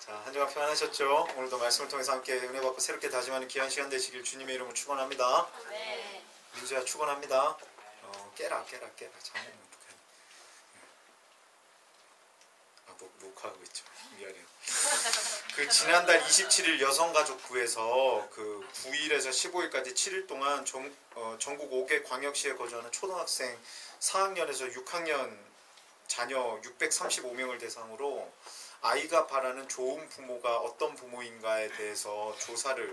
자, 한 주간 평안하셨죠? 오늘도 말씀을 통해서 함께 은혜 받고 새롭게 다짐하는 귀한 시간 되시길 주님의 이름으로 축원합니다. 네. 민수야 축원합니다. 깨라. 잠을 못 깨. 녹화하고 있죠. 미안해요. 그 지난달 27일 여성가족부에서 그 9일에서 15일까지 7일 동안 전국 5개 광역시에 거주하는 초등학생 4학년에서 6학년 자녀 635명을 대상으로 아이가 바라는 좋은 부모가 어떤 부모인가에 대해서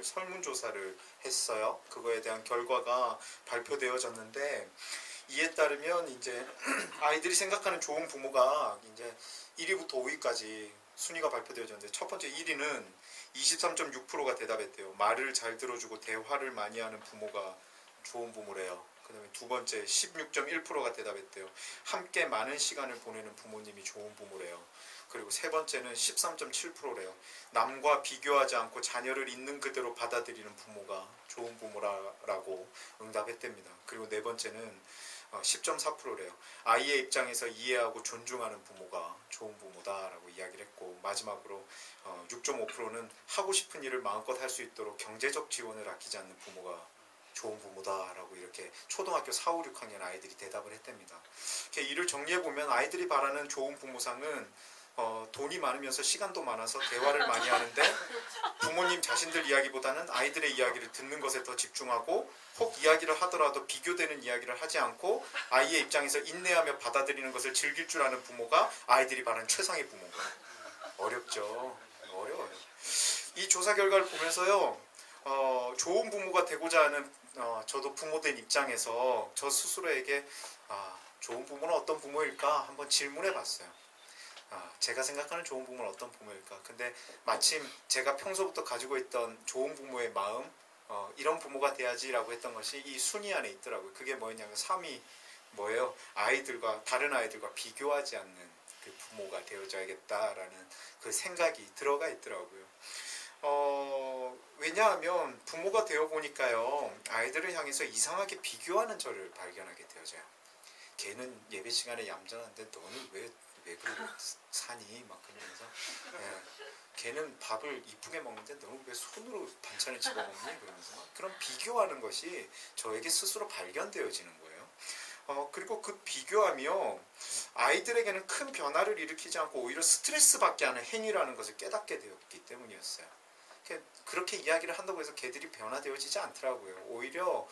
설문조사를 했어요. 그거에 대한 결과가 발표되어졌는데, 이에 따르면 이제 아이들이 생각하는 좋은 부모가 이제 1위부터 5위까지 순위가 발표되어졌는데, 첫 번째 1위는 23.6%가 대답했대요. 말을 잘 들어주고 대화를 많이 하는 부모가 좋은 부모래요. 그 다음에 두 번째 16.1%가 대답했대요. 함께 많은 시간을 보내는 부모님이 좋은 부모래요. 그리고 세 번째는 13.7%래요. 남과 비교하지 않고 자녀를 있는 그대로 받아들이는 부모가 좋은 부모라고 응답했답니다. 그리고 네 번째는 10.4%래요. 아이의 입장에서 이해하고 존중하는 부모가 좋은 부모다라고 이야기를 했고, 마지막으로 6.5%는 하고 싶은 일을 마음껏 할 수 있도록 경제적 지원을 아끼지 않는 부모가 좋은 부모다라고 이렇게 초등학교 4, 5, 6학년 아이들이 대답을 했답니다. 이를 정리해보면 아이들이 바라는 좋은 부모상은 돈이 많으면서 시간도 많아서 대화를 많이 하는데 부모님 자신들 이야기보다는 아이들의 이야기를 듣는 것에 더 집중하고, 혹 이야기를 하더라도 비교되는 이야기를 하지 않고 아이의 입장에서 인내하며 받아들이는 것을 즐길 줄 아는 부모가 아이들이 바라는 최상의 부모인 거예요. 어렵죠. 어려워요. 이 조사 결과를 보면서요, 좋은 부모가 되고자 하는 저도 부모된 입장에서 저 스스로에게 좋은 부모는 어떤 부모일까 한번 질문해 봤어요. 제가 생각하는 좋은 부모는 어떤 부모일까? 근데 마침 제가 평소부터 가지고 있던 좋은 부모의 마음, 이런 부모가 돼야지라고 했던 것이 이 순위 안에 있더라고요. 그게 뭐였냐면 3위 뭐예요? 다른 아이들과 비교하지 않는 그 부모가 되어줘야겠다라는 그 생각이 들어가 있더라고요. 왜냐하면 부모가 되어보니까요, 아이들을 향해서 이상하게 비교하는 저를 발견하게 되어져요. 걔는 예배 시간에 얌전한데 너는 왜 그러고 사니? 막 그러면서, 걔는 밥을 이쁘게 먹는데 너는 왜 손으로 반찬을 집어먹니? 그러면서 그런 비교하는 것이 저에게 스스로 발견되어지는 거예요. 그리고 그 비교하며 아이들에게는 큰 변화를 일으키지 않고 오히려 스트레스 받게 하는 행위라는 것을 깨닫게 되었기 때문이었어요. 그렇게 이야기를 한다고 해서 걔들이 변화되어지지 않더라고요. 오히려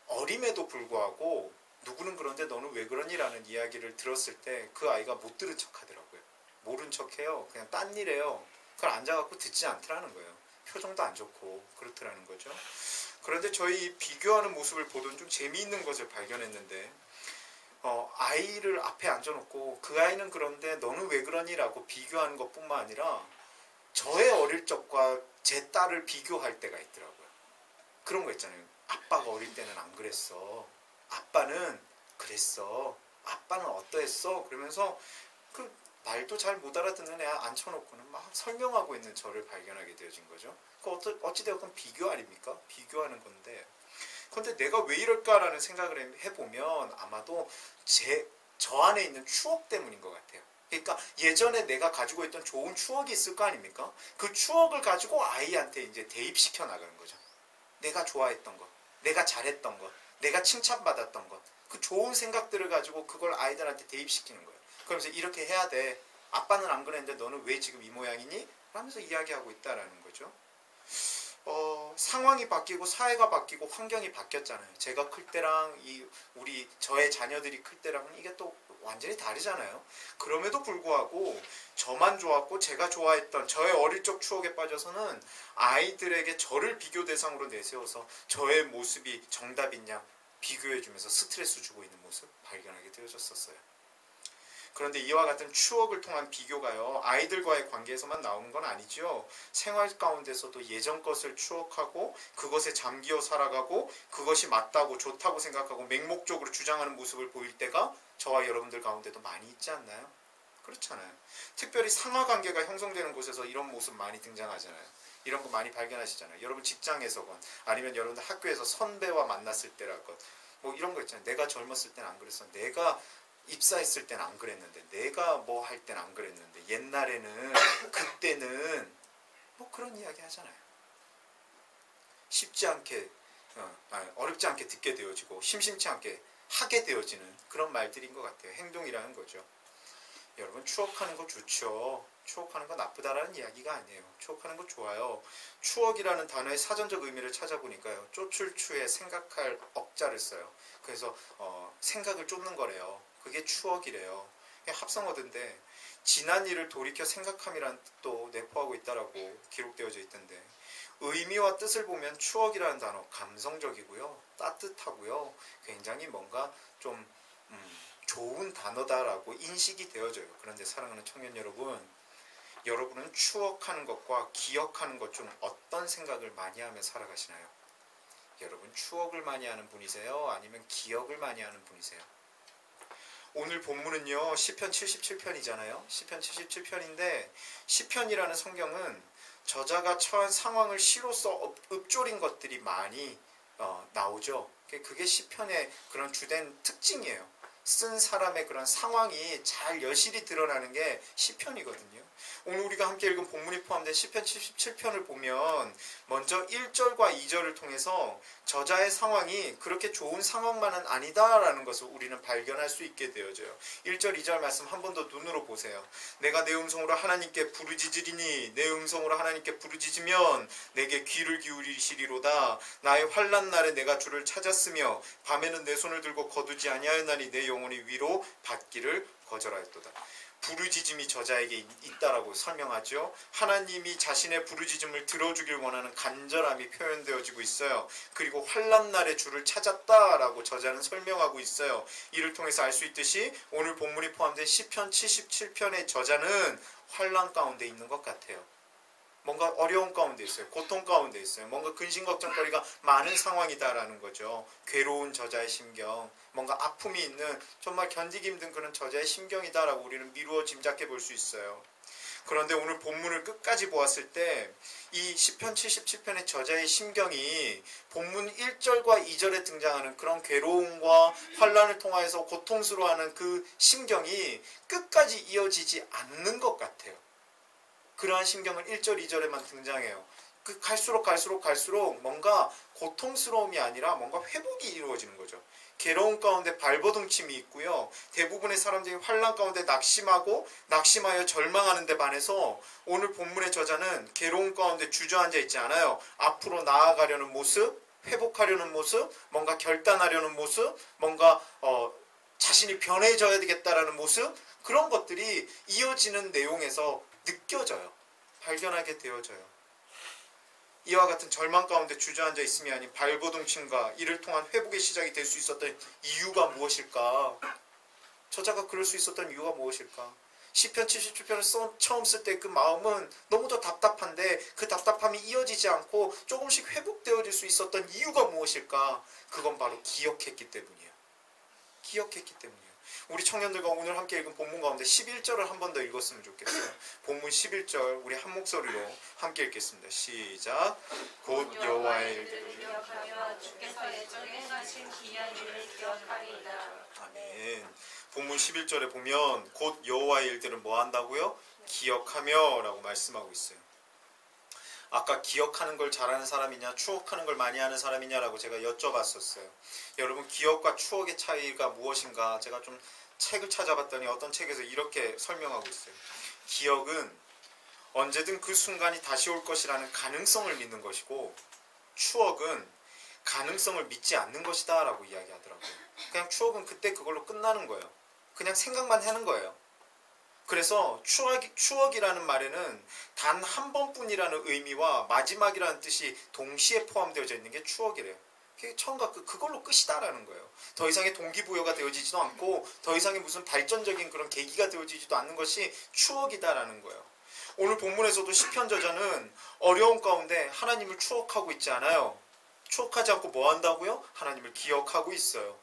어림에도 불구하고 누구는 그런데 너는 왜 그러니? 라는 이야기를 들었을 때 그 아이가 못 들은 척 하더라고요. 모른 척 해요. 그냥 딴 일해요. 그걸 앉아갖고 듣지 않더라는 거예요. 표정도 안 좋고 그렇더라는 거죠. 그런데 저희 비교하는 모습을 보던 좀 재미있는 것을 발견했는데, 아이를 앞에 앉아놓고 그 아이는 그런데 너는 왜 그러니? 라고 비교하는 것뿐만 아니라 저의 어릴 적과 제 딸을 비교할 때가 있더라고요. 그런 거 있잖아요. 아빠가 어릴 때는 안 그랬어. 아빠는 그랬어. 아빠는 어떠했어? 그러면서 그 말도 잘 못 알아듣는 애 앉혀놓고는 막 설명하고 있는 저를 발견하게 되어진 거죠. 그 어찌되었건 비교 아닙니까? 비교하는 건데. 그런데 내가 왜 이럴까라는 생각을 해보면 아마도 저 안에 있는 추억 때문인 것 같아요. 그러니까 예전에 내가 가지고 있던 좋은 추억이 있을 거 아닙니까? 그 추억을 가지고 아이한테 이제 대입시켜 나가는 거죠. 내가 좋아했던 것, 내가 잘했던 것, 내가 칭찬받았던 것, 그 좋은 생각들을 가지고 그걸 아이들한테 대입시키는 거예요. 그러면서 이렇게 해야 돼. 아빠는 안 그랬는데 너는 왜 지금 이 모양이니? 라면서 이야기하고 있다라는 거죠. 상황이 바뀌고 사회가 바뀌고 환경이 바뀌었잖아요. 제가 클 때랑 저의 자녀들이 클 때랑은 이게 또 완전히 다르잖아요. 그럼에도 불구하고 저만 좋았고 제가 좋아했던 저의 어릴 적 추억에 빠져서는 아이들에게 저를 비교 대상으로 내세워서 저의 모습이 정답이냐 비교해주면서 스트레스 주고 있는 모습 발견하게 되어졌었어요. 그런데 이와 같은 추억을 통한 비교가요, 아이들과의 관계에서만 나오는 건 아니죠. 생활 가운데서도 예전 것을 추억하고 그것에 잠기어 살아가고 그것이 맞다고 좋다고 생각하고 맹목적으로 주장하는 모습을 보일 때가 저와 여러분들 가운데도 많이 있지 않나요? 그렇잖아요. 특별히 상하관계가 형성되는 곳에서 이런 모습 많이 등장하잖아요. 이런 거 많이 발견하시잖아요. 여러분 직장에서건 아니면 여러분들 학교에서 선배와 만났을 때라건 뭐 이런 거 있잖아요. 내가 젊었을 때는 안 그랬어. 내가 입사했을 때는 안 그랬는데, 내가 뭐 할 때는 안 그랬는데, 옛날에는 그때 때는 뭐 그런 이야기 하잖아요. 쉽지 않게 어렵지 않게 듣게 되어지고 심심치 않게 하게 되어지는 그런 말들인 것 같아요. 행동이라는 거죠. 여러분 추억하는 거 좋죠. 추억하는 거 나쁘다라는 이야기가 아니에요. 추억하는 거 좋아요. 추억이라는 단어의 사전적 의미를 찾아보니까요. 쫓을 추에 생각할 억자를 써요. 그래서 생각을 쫓는 거래요. 그게 추억이래요. 합성어인데 지난 일을 돌이켜 생각함이라는 뜻도 내포하고 있다라고 기록되어져 있던데 의미와 뜻을 보면 추억이라는 단어 감성적이고요. 따뜻하고요. 굉장히 뭔가 좀 좋은 단어다라고 인식이 되어져요. 그런데 사랑하는 청년 여러분, 여러분은 추억하는 것과 기억하는 것 중 어떤 생각을 많이 하며 살아가시나요? 여러분 추억을 많이 하는 분이세요? 아니면 기억을 많이 하는 분이세요? 오늘 본문은요. 시편 77편이잖아요. 시편 77편인데 시편이라는 성경은 저자가 처한 상황을 시로써 읊조린 것들이 많이 나오죠. 그게 시편의 그런 주된 특징이에요. 쓴 사람의 그런 상황이 잘 여실히 드러나는 게 시편이거든요. 오늘 우리가 함께 읽은 본문이 포함된 시편 77편을 보면 먼저 1절과 2절을 통해서 저자의 상황이 그렇게 좋은 상황만은 아니다라는 것을 우리는 발견할 수 있게 되어져요. 1절, 2절 말씀 한 번 더 눈으로 보세요. 내가 내 음성으로 하나님께 부르짖으리니 내 음성으로 하나님께 부르짖으면 내게 귀를 기울이시리로다. 나의 환난 날에 내가 주를 찾았으며 밤에는 내 손을 들고 거두지 아니하였나니 내 영혼이 위로 받기를 거절하였도다. 부르짖음이 저자에게 있다라고 설명하죠. 하나님이 자신의 부르짖음을 들어주길 원하는 간절함이 표현되어지고 있어요. 그리고 환난 날에 주를 찾았다라고 저자는 설명하고 있어요. 이를 통해서 알 수 있듯이 오늘 본문이 포함된 시편 77편의 저자는 환난 가운데 있는 것 같아요. 뭔가 어려운 가운데 있어요. 고통 가운데 있어요. 뭔가 근심걱정거리가 많은 상황이다라는 거죠. 괴로운 저자의 심경, 뭔가 아픔이 있는 정말 견디기 힘든 그런 저자의 심경이다라고 우리는 미루어 짐작해 볼 수 있어요. 그런데 오늘 본문을 끝까지 보았을 때 이 시편 77편의 저자의 심경이 본문 1절과 2절에 등장하는 그런 괴로움과 환난을 통하여서 고통스러워하는 그 심경이 끝까지 이어지지 않는 것 같아요. 그러한 심경은 1절, 2절에만 등장해요. 갈수록 뭔가 고통스러움이 아니라 뭔가 회복이 이루어지는 거죠. 괴로움 가운데 발버둥침이 있고요. 대부분의 사람들이 환난 가운데 낙심하여 절망하는 데 반해서 오늘 본문의 저자는 괴로움 가운데 주저앉아 있지 않아요. 앞으로 나아가려는 모습, 회복하려는 모습, 뭔가 결단하려는 모습, 뭔가 자신이 변해져야 되겠다라는 모습, 그런 것들이 이어지는 내용에서 느껴져요. 발견하게 되어져요. 이와 같은 절망 가운데 주저앉아 있음이 아닌 발버둥침과 이를 통한 회복의 시작이 될 수 있었던 이유가 무엇일까? 저자가 그럴 수 있었던 이유가 무엇일까? 시편 77편을 처음 쓸 때 그 마음은 너무도 답답한데 그 답답함이 이어지지 않고 조금씩 회복되어질 수 있었던 이유가 무엇일까? 그건 바로 기억했기 때문이에요. 기억했기 때문이에요. 우리 청년들과 오늘 함께 읽은 본문 가운데 11절을 한 번 더 읽었으면 좋겠어요. 본문 11절 우리 한 목소리로 함께 읽겠습니다. 시작. 곧 여호와의 일들을 기억하며 주께서 예전에 행하신 기이한 일을 기억하리이다. 아멘. 본문 11절에 보면 곧 여호와의 일들을 뭐 한다고요? 기억하며 라고 말씀하고 있어요. 아까 기억하는 걸 잘하는 사람이냐 추억하는 걸 많이 하는 사람이냐라고 제가 여쭤봤었어요. 여러분 기억과 추억의 차이가 무엇인가 제가 좀 책을 찾아봤더니 어떤 책에서 이렇게 설명하고 있어요. 기억은 언제든 그 순간이 다시 올 것이라는 가능성을 믿는 것이고 추억은 가능성을 믿지 않는 것이다 라고 이야기하더라고요. 그냥 추억은 그때 그걸로 끝나는 거예요. 그냥 생각만 하는 거예요. 그래서 추억이라는 말에는 단 한 번뿐이라는 의미와 마지막이라는 뜻이 동시에 포함되어져 있는 게 추억이래요. 처음과 그걸로 끝이다라는 거예요. 더 이상의 동기부여가 되어지지도 않고 더 이상의 무슨 발전적인 그런 계기가 되어지지도 않는 것이 추억이다라는 거예요. 오늘 본문에서도 시편 저자는 어려운 가운데 하나님을 추억하고 있지 않아요. 추억하지 않고 뭐 한다고요? 하나님을 기억하고 있어요.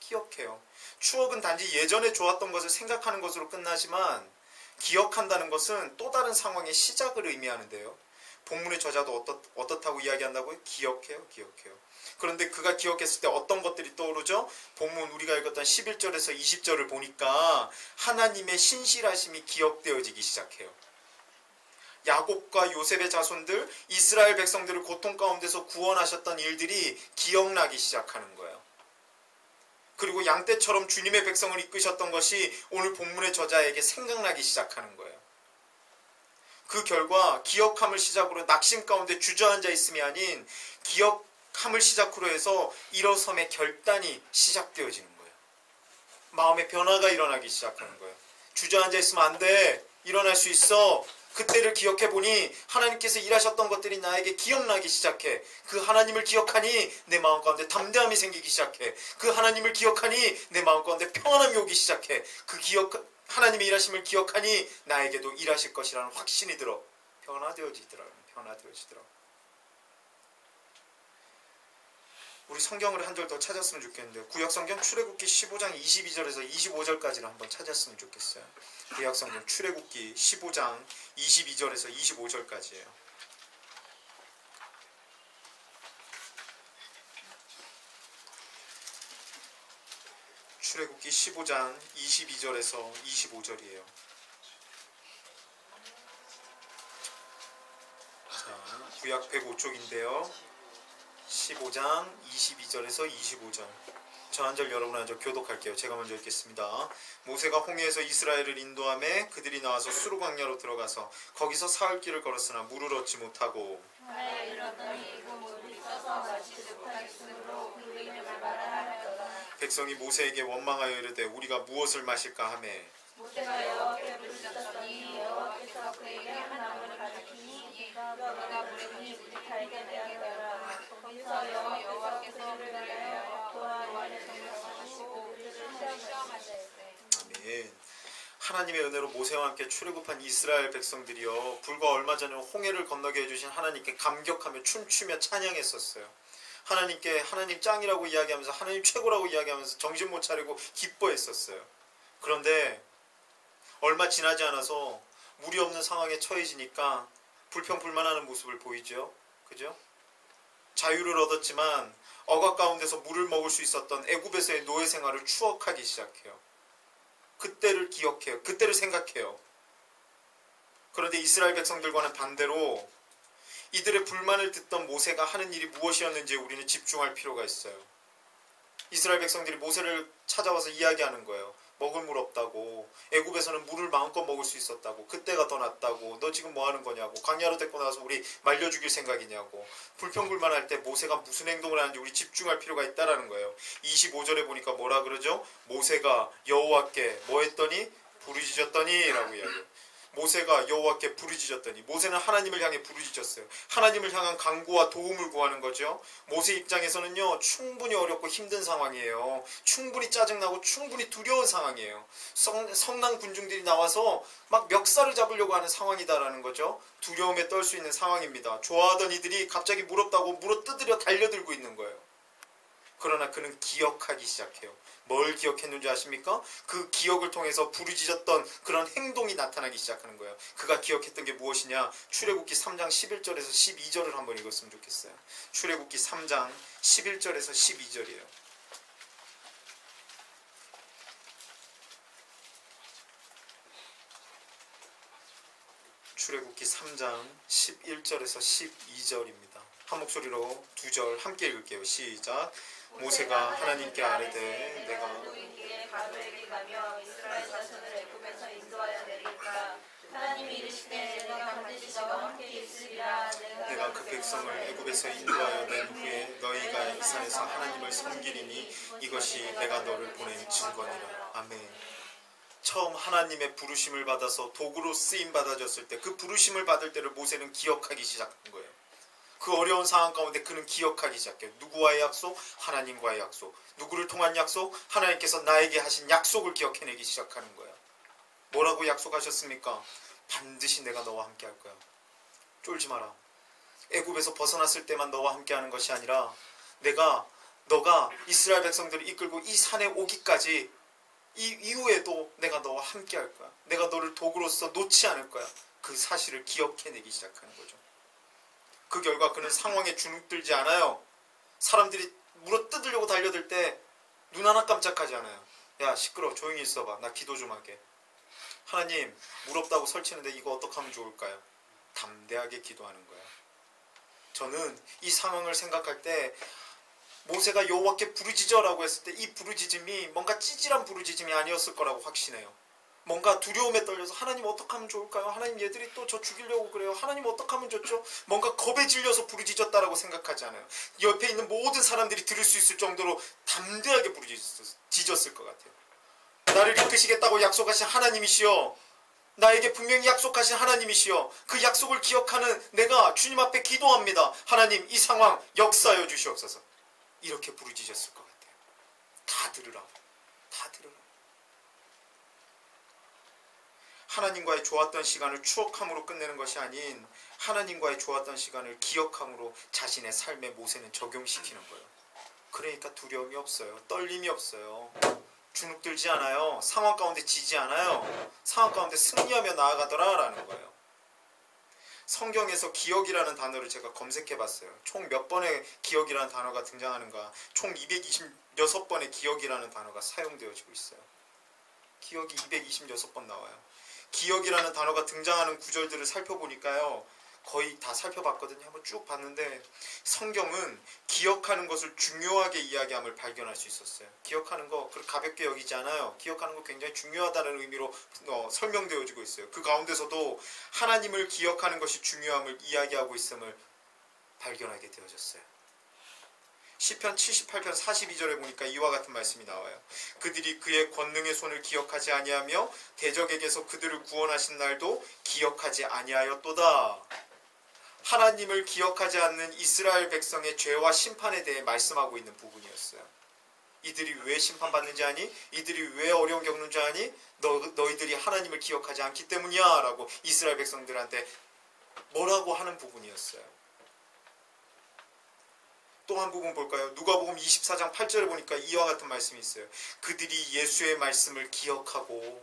기억해요. 추억은 단지 예전에 좋았던 것을 생각하는 것으로 끝나지만 기억한다는 것은 또 다른 상황의 시작을 의미하는데요. 본문의 저자도 어떻다고 이야기한다고요? 기억해요. 그런데 그가 기억했을 때 어떤 것들이 떠오르죠? 본문 우리가 읽었던 11절에서 20절을 보니까 하나님의 신실하심이 기억되어지기 시작해요. 야곱과 요셉의 자손들, 이스라엘 백성들을 고통 가운데서 구원하셨던 일들이 기억나기 시작하는 거예요. 그리고 양떼처럼 주님의 백성을 이끄셨던 것이 오늘 본문의 저자에게 생각나기 시작하는 거예요. 그 결과 기억함을 시작으로 낙심 가운데 주저앉아 있음이 아닌 기억함을 시작으로 해서 일어섬의 결단이 시작되어지는 거예요. 마음의 변화가 일어나기 시작하는 거예요. 주저앉아 있으면 안 돼. 일어날 수 있어. 그때를 기억해보니 하나님께서 일하셨던 것들이 나에게 기억나기 시작해. 그 하나님을 기억하니 내 마음 가운데 담대함이 생기기 시작해. 그 하나님을 기억하니 내 마음 가운데 평안함이 오기 시작해. 하나님의 일하심을 기억하니 나에게도 일하실 것이라는 확신이 들어. 변화되어지더라고요. 우리 성경을 한 절 더 찾았으면 좋겠는데요. 구약성경 출애굽기 15장 22절에서 25절까지를 한번 찾았으면 좋겠어요. 구약성경 출애굽기 15장 22절에서 25절까지예요. 출애굽기 15장 22절에서 25절이에요. 자, 구약 105쪽인데요. 15장 22절에서 25절. 저 한 절 여러분 한 절 교독할게요. 제가 먼저 읽겠습니다. 모세가 홍해에서 이스라엘을 인도하매 그들이 나와서 수르 광야로 들어가서 거기서 사흘 길을 걸었으나 물을 얻지 못하고 나에 이르렀더니 그 물이 써서 마시지 못하겠으므로 그 이름을 말하였더라. 백성이 모세에게 원망하여 이르되 우리가 무엇을 마실까 하매 모세가 여호와께 부르짖었더니 여호와께서 그에게 한 나무를 가리키니 너가 물에 물이 달게 되었더라. 거기서 여호와께서 그들을 위하여 또한 원의 동력하시고 그들을 시험하시되 아멘. 하나님의 은혜로 모세와 함께 출애굽한 이스라엘 백성들이요 불과 얼마 전에 홍해를 건너게 해주신 하나님께 감격하며 춤추며 찬양했었어요. 하나님께 하나님 짱이라고 이야기하면서 하나님 최고라고 이야기하면서 정신 못 차리고 기뻐했었어요. 그런데 얼마 지나지 않아서 물이 없는 상황에 처해지니까 불평불만하는 모습을 보이죠. 그죠? 자유를 얻었지만 억압 가운데서 물을 먹을 수 있었던 애굽에서의 노예 생활을 추억하기 시작해요. 그때를 기억해요. 그때를 생각해요. 그런데 이스라엘 백성들과는 반대로 이들의 불만을 듣던 모세가 하는 일이 무엇이었는지에 우리는 집중할 필요가 있어요. 이스라엘 백성들이 모세를 찾아와서 이야기하는 거예요. 먹을 물 없다고. 애굽에서는 물을 마음껏 먹을 수 있었다고. 그때가 더 낫다고. 너 지금 뭐 하는 거냐고. 광야로 데리고 나와서 우리 말려 죽일 생각이냐고. 불평불만할 때 모세가 무슨 행동을 하는지 우리 집중할 필요가 있다라는 거예요. 25절에 보니까 뭐라 그러죠? 모세가 여호와께 뭐 했더니 부르짖었더니 라고 이야기해요. 모세가 여호와께 부르짖었더니 모세는 하나님을 향해 부르짖었어요. 하나님을 향한 간구와 도움을 구하는 거죠. 모세 입장에서는요 충분히 어렵고 힘든 상황이에요. 충분히 짜증나고 충분히 두려운 상황이에요. 성난 군중들이 나와서 막 멱살을 잡으려고 하는 상황이다라는 거죠. 두려움에 떨 수 있는 상황입니다. 좋아하던 이들이 갑자기 물었다고 물어뜯으려 달려들고 있는 거예요. 그러나 그는 기억하기 시작해요. 뭘 기억했는지 아십니까? 그 기억을 통해서 부르짖었던 그런 행동이 나타나기 시작하는 거예요. 그가 기억했던 게 무엇이냐? 출애굽기 3장 11절에서 12절을 한번 읽었으면 좋겠어요. 출애굽기 3장 11절에서 12절이에요. 출애굽기 3장 11절에서 12절입니다. 한 목소리로 두 절 함께 읽을게요. 시작. 모세가 하나님께 아뢰되 내가 노인에게 바로에게 가며 이스라엘 자손을 애굽에서 인도하여 내릴까. 하나님이 이르시되 내가 반드시 너와 함께 있으리라. 내가 그 백성을 애굽에서 인도하여 낸 후에 너희가 이 산에서 하나님을 섬기리니 이것이 내가 너를 보낸 증거니라. 아멘. 처음 하나님의 부르심을 받아서 도구로 쓰임 받아졌을 때 그 부르심을 받을 때를 모세는 기억하기 시작한 거예요. 그 어려운 상황 가운데 그는 기억하기 시작해요. 누구와의 약속? 하나님과의 약속. 누구를 통한 약속? 하나님께서 나에게 하신 약속을 기억해내기 시작하는 거예요. 뭐라고 약속하셨습니까? 반드시 내가 너와 함께 할 거야. 쫄지 마라. 애굽에서 벗어났을 때만 너와 함께 하는 것이 아니라 너가 이스라엘 백성들을 이끌고 이 산에 오기까지 이 이후에도 내가 너와 함께 할 거야. 내가 너를 도구로서 놓지 않을 거야. 그 사실을 기억해내기 시작하는 거죠. 그 결과 그는 상황에 주눅들지 않아요. 사람들이 물어뜯으려고 달려들 때 눈 하나 깜짝하지 않아요. 야 시끄러워 조용히 있어봐. 나 기도 좀 할게. 하나님 물 없다고 설치는데 이거 어떻게 하면 좋을까요? 담대하게 기도하는 거야. 저는 이 상황을 생각할 때 모세가 여호와께 부르짖어라고 했을 때 이 부르짖음이 뭔가 찌질한 부르짖음이 아니었을 거라고 확신해요. 뭔가 두려움에 떨려서 하나님 어떻게 하면 좋을까요? 하나님 얘들이 또 저 죽이려고 그래요. 하나님 어떻게 하면 좋죠? 뭔가 겁에 질려서 부르짖었다라고 생각하지 않아요. 옆에 있는 모든 사람들이 들을 수 있을 정도로 담대하게 부르짖었을 것 같아요. 나를 이끄시겠다고 약속하신 하나님이시여, 나에게 분명히 약속하신 하나님이시여, 그 약속을 기억하는 내가 주님 앞에 기도합니다. 하나님, 이 상황 역사하여 주시옵소서. 이렇게 부르짖었을 것 같아요. 다 들으라고. 다 들으라고. 하나님과의 좋았던 시간을 추억함으로 끝내는 것이 아닌 하나님과의 좋았던 시간을 기억함으로 자신의 삶에 모세는 적용시키는 거예요. 그러니까 두려움이 없어요. 떨림이 없어요. 주눅들지 않아요. 상황 가운데 지지 않아요. 상황 가운데 승리하며 나아가더라라는 거예요. 성경에서 기억이라는 단어를 제가 검색해 봤어요. 총 몇 번의 기억이라는 단어가 등장하는가. 총 226번의 기억이라는 단어가 사용되어지고 있어요. 기억이 226번 나와요. 기억이라는 단어가 등장하는 구절들을 살펴보니까요, 거의 다 살펴봤거든요. 한번 쭉 봤는데 성경은 기억하는 것을 중요하게 이야기함을 발견할 수 있었어요. 기억하는 거 그렇게 가볍게 여기지 않아요. 기억하는 거 굉장히 중요하다는 의미로 설명되어지고 있어요. 그 가운데서도 하나님을 기억하는 것이 중요함을 이야기하고 있음을 발견하게 되어졌어요. 시편 78편 42절에 보니까 이와 같은 말씀이 나와요. 그들이 그의 권능의 손을 기억하지 아니하며 대적에게서 그들을 구원하신 날도 기억하지 아니하였도다. 하나님을 기억하지 않는 이스라엘 백성의 죄와 심판에 대해 말씀하고 있는 부분이었어요. 이들이 왜 심판받는지 아니? 이들이 왜 어려움 겪는지 아니? 너희들이 하나님을 기억하지 않기 때문이야 라고 이스라엘 백성들한테 뭐라고 하는 부분이었어요. 또 한 부분 볼까요? 누가복음 24장 8절에 보니까 이와 같은 말씀이 있어요. 그들이 예수의 말씀을 기억하고,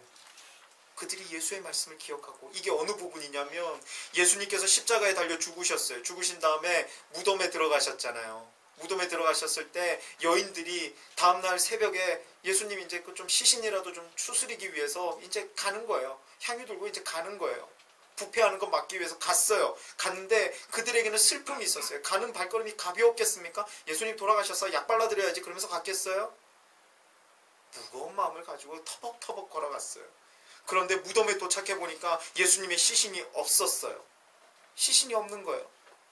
이게 어느 부분이냐면 예수님께서 십자가에 달려 죽으셨어요. 죽으신 다음에 무덤에 들어가셨잖아요. 무덤에 들어가셨을 때 여인들이 다음날 새벽에 예수님 이제 좀 시신이라도 좀 추스리기 위해서 이제 가는 거예요. 향유 들고 이제 가는 거예요. 부패하는 거 막기 위해서 갔어요. 갔는데 그들에게는 슬픔이 있었어요. 가는 발걸음이 가벼웠겠습니까? 예수님 돌아가셔서 약 발라드려야지 그러면서 갔겠어요? 무거운 마음을 가지고 터벅터벅 걸어갔어요. 그런데 무덤에 도착해 보니까 예수님의 시신이 없었어요. 시신이 없는 거예요.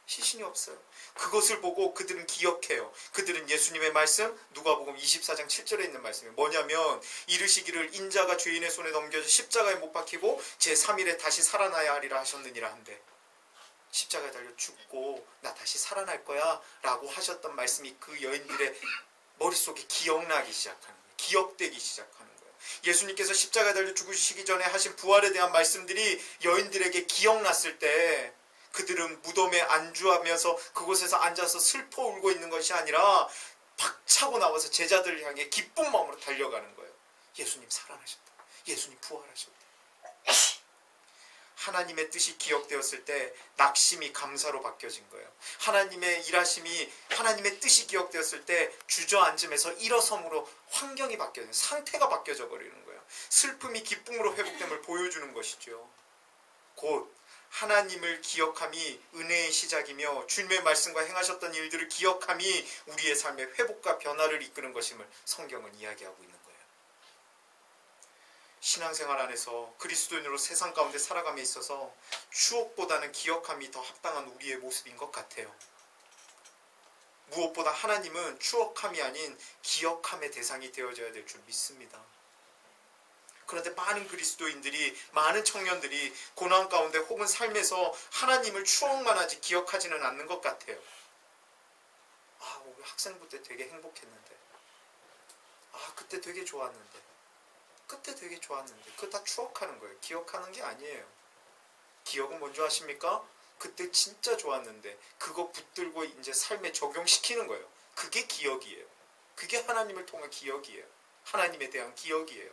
시신이 없어요. 그것을 보고 그들은 기억해요. 그들은 예수님의 말씀, 누가복음 24장 7절에 있는 말씀이 뭐냐면 이르시기를 인자가 죄인의 손에 넘겨져 십자가에 못 박히고 제3일에 다시 살아나야 하리라 하셨느니라 한데, 십자가에 달려 죽고 나 다시 살아날 거야 라고 하셨던 말씀이 그 여인들의 머릿속에 기억나기 시작하는 거예요. 기억되기 시작하는 거예요. 예수님께서 십자가에 달려 죽으시기 전에 하신 부활에 대한 말씀들이 여인들에게 기억났을 때 그들은 무덤에 안주하면서 그곳에서 앉아서 슬퍼 울고 있는 것이 아니라 박차고 나와서 제자들을 향해 기쁜 마음으로 달려가는 거예요. 예수님 살아나셨다. 예수님 부활하셨다. 하나님의 뜻이 기억되었을 때 낙심이 감사로 바뀌어진 거예요. 하나님의 일하심이, 하나님의 뜻이 기억되었을 때 주저앉음에서 일어섬으로 환경이 바뀌어진, 상태가 바뀌어져 버리는 거예요. 슬픔이 기쁨으로 회복됨을 보여주는 것이죠. 곧 하나님을 기억함이 은혜의 시작이며 주님의 말씀과 행하셨던 일들을 기억함이 우리의 삶의 회복과 변화를 이끄는 것임을 성경은 이야기하고 있는 거예요. 신앙생활 안에서 그리스도인으로 세상 가운데 살아감에 있어서 추억보다는 기억함이 더 합당한 우리의 모습인 것 같아요. 무엇보다 하나님은 추억함이 아닌 기억함의 대상이 되어져야 될 줄 믿습니다. 그런데 많은 그리스도인들이, 많은 청년들이 고난 가운데 혹은 삶에서 하나님을 추억만 하지 기억하지는 않는 것 같아요. 우리 학생부 때 되게 행복했는데, 그때 되게 좋았는데, 그거 다 추억하는 거예요. 기억하는 게 아니에요. 기억은 뭔지 아십니까? 그때 진짜 좋았는데 그거 붙들고 이제 삶에 적용시키는 거예요. 그게 기억이에요. 그게 하나님을 통한 기억이에요. 하나님에 대한 기억이에요.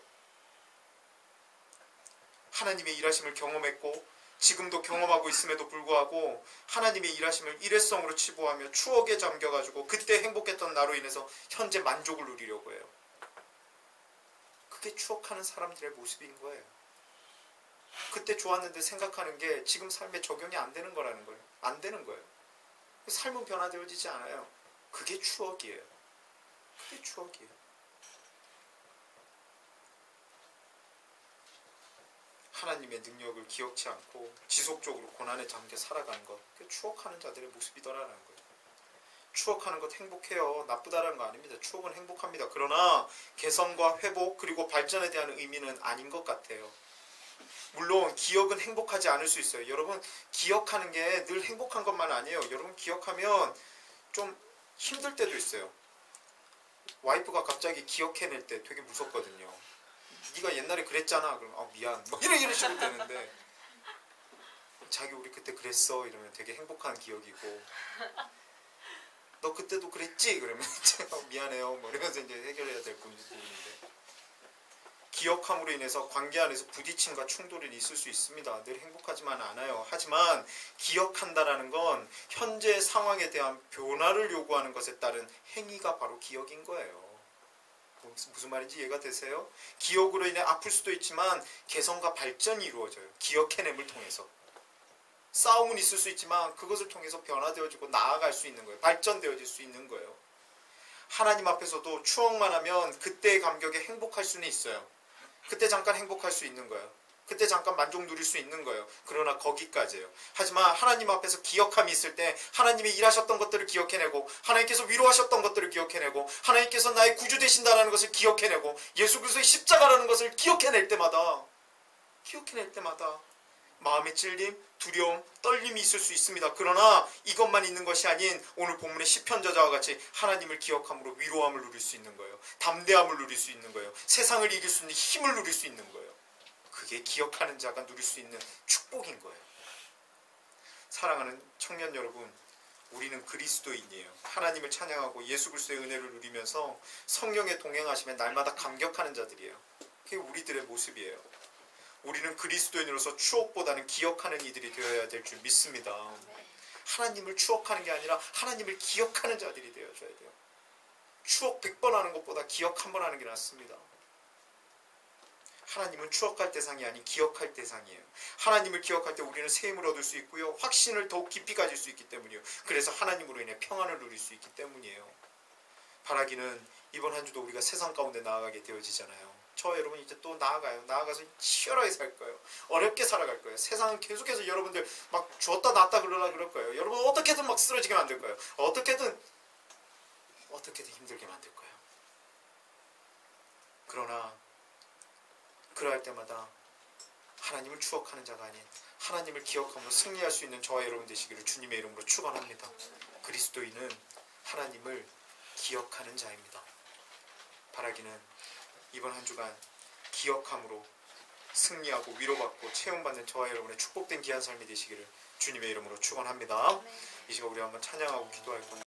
하나님의 일하심을 경험했고 지금도 경험하고 있음에도 불구하고 하나님의 일하심을 일회성으로 치부하며 추억에 잠겨가지고 그때 행복했던 나로 인해서 현재 만족을 누리려고 해요. 그게 추억하는 사람들의 모습인 거예요. 그때 좋았는데 생각하는 게 지금 삶에 적용이 안 되는 거라는 거예요. 안 되는 거예요. 삶은 변화되어지지 않아요. 그게 추억이에요. 그게 추억이에요. 하나님의 능력을 기억치 않고 지속적으로 고난에 잠겨 살아가는 것, 그게 추억하는 자들의 모습이더라는 거예요. 추억하는 것 행복해요. 나쁘다라는 거 아닙니다. 추억은 행복합니다. 그러나 개선과 회복 그리고 발전에 대한 의미는 아닌 것 같아요. 물론 기억은 행복하지 않을 수 있어요. 여러분, 기억하는 게 늘 행복한 것만 아니에요. 여러분, 기억하면 좀 힘들 때도 있어요. 와이프가 갑자기 기억해낼 때 되게 무섭거든요. 네가 옛날에 그랬잖아. 그럼 미안. 뭐 이런 식으로 되는데, 자기 우리 그때 그랬어 이러면 되게 행복한 기억이고, 너 그때도 그랬지? 그러면 이제 미안해요. 뭐 이러면서 이제 해결해야 될 부분인데, 기억함으로 인해서 관계 안에서 부딪힘과 충돌이 있을 수 있습니다. 늘 행복하지만 않아요. 하지만 기억한다라는 건 현재 상황에 대한 변화를 요구하는 것에 따른 행위가 바로 기억인 거예요. 무슨 말인지 이해가 되세요? 기억으로 인해 아플 수도 있지만 개선과 발전이 이루어져요. 기억해냄을 통해서. 싸움은 있을 수 있지만 그것을 통해서 변화되어지고 나아갈 수 있는 거예요. 발전되어질 수 있는 거예요. 하나님 앞에서도 추억만 하면 그때의 감격에 행복할 수는 있어요. 그때 잠깐 행복할 수 있는 거예요. 그때 잠깐 만족 누릴 수 있는 거예요. 그러나 거기까지예요. 하지만 하나님 앞에서 기억함이 있을 때 하나님이 일하셨던 것들을 기억해내고 하나님께서 위로하셨던 것들을 기억해내고 하나님께서 나의 구주 되신다는 것을 기억해내고 예수 그리스도의 십자가라는 것을 기억해낼 때마다 마음의 찔림, 두려움, 떨림이 있을 수 있습니다. 그러나 이것만 있는 것이 아닌 오늘 본문의 시편 저자와 같이 하나님을 기억함으로 위로함을 누릴 수 있는 거예요. 담대함을 누릴 수 있는 거예요. 세상을 이길 수 있는 힘을 누릴 수 있는 거예요. 그게 기억하는 자가 누릴 수 있는 축복인 거예요. 사랑하는 청년 여러분, 우리는 그리스도인이에요. 하나님을 찬양하고 예수 그리스도의 은혜를 누리면서 성령의 동행하심에 날마다 감격하는 자들이에요. 그게 우리들의 모습이에요. 우리는 그리스도인으로서 추억보다는 기억하는 이들이 되어야 될 줄 믿습니다. 하나님을 추억하는 게 아니라 하나님을 기억하는 자들이 되어줘야 돼요. 추억 100번 하는 것보다 기억 1번 하는 게 낫습니다. 하나님은 추억할 대상이 아닌 기억할 대상이에요. 하나님을 기억할 때 우리는 새 힘을 얻을 수 있고요. 확신을 더욱 깊이 가질 수 있기 때문이에요. 그래서 하나님으로 인해 평안을 누릴 수 있기 때문이에요. 바라기는 이번 한 주도 우리가 세상 가운데 나아가게 되어지잖아요. 저 여러분 이제 또 나아가서 치열하게 살 거예요. 어렵게 살아갈 거예요. 세상은 계속해서 여러분들 막 줬다 놨다 그럴 거예요. 여러분 어떻게든 막 쓰러지게 만들 거예요. 어떻게든 힘들게 만들 거예요. 그러나 그러할 때마다 하나님을 추억하는 자가 아닌 하나님을 기억함으로 승리할 수 있는 저와 여러분 되시기를 주님의 이름으로 축원합니다. 그리스도인은 하나님을 기억하는 자입니다. 바라기는 이번 한 주간 기억함으로 승리하고 위로받고 체험받는 저와 여러분의 축복된 귀한 삶이 되시기를 주님의 이름으로 축원합니다. 이 시간 우리 한번 찬양하고 기도할 겁니다.